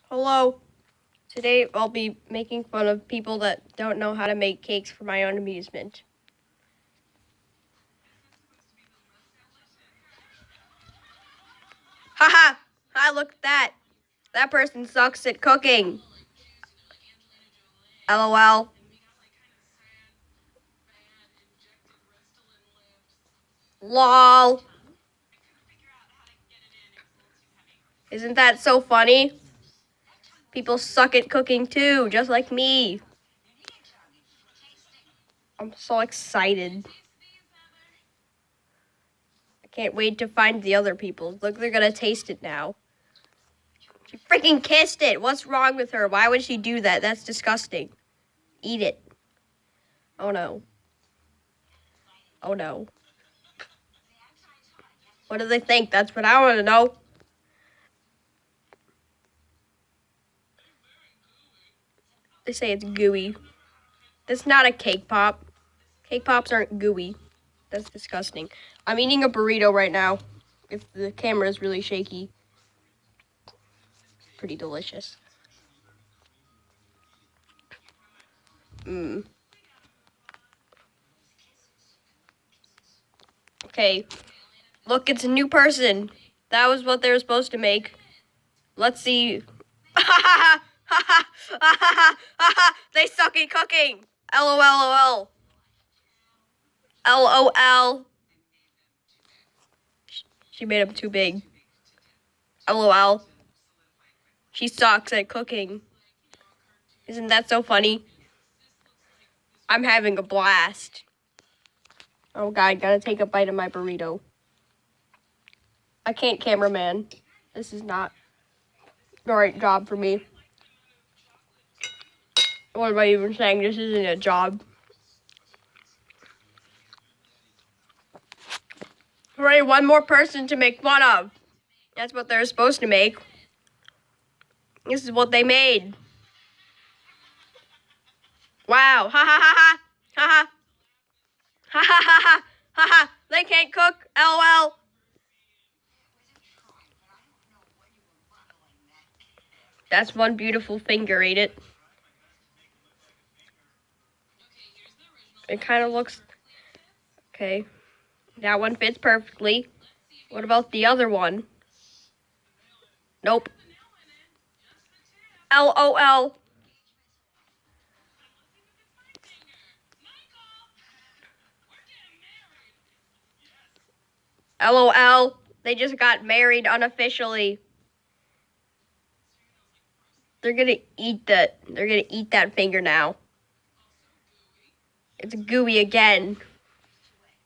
Hello. Today I'll be making fun of people that don't know how to make cakes for my own amusement. Haha! Hi, look at that. That person sucks at cooking. LOL. LOL. Isn't that so funny? People suck at cooking too, just like me. I'm so excited. I can't wait to find the other people. Look, they're gonna taste it now. She freaking kissed it. What's wrong with her? Why would she do that? That's disgusting. Eat it. Oh no. Oh no. What do they think? That's what I want to know. They say it's gooey. That's not a cake pop. Cake pops aren't gooey. That's disgusting. I'm eating a burrito right now. If the camera is really shaky. Pretty delicious. Okay. Look, it's a new person. That was what they were supposed to make. Let's see. They suck at cooking. LOL. LOL. She made them too big. LOL. She sucks at cooking. Isn't that so funny? I'm having a blast. Oh God, gotta take a bite of my burrito. I can't cameraman. This is not the right job for me. What am I even saying? This isn't a job. Hooray, one more person to make fun of. That's what they're supposed to make. This is what they made. Wow. Ha ha ha ha. Ha ha. Ha ha ha ha. Ha ha. They can't cook. LOL. That's one beautiful finger, ain't it? It kind of looks... Okay. That one fits perfectly. What about the other one? Nope. LOL. LOL. They just got married unofficially. They're gonna eat that. They're gonna eat that finger now. It's gooey again.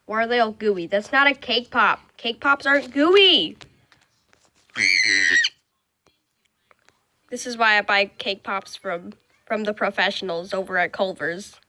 Why are they all gooey? That's not a cake pop. Cake pops aren't gooey. This is why I buy cake pops from the professionals over at Culver's.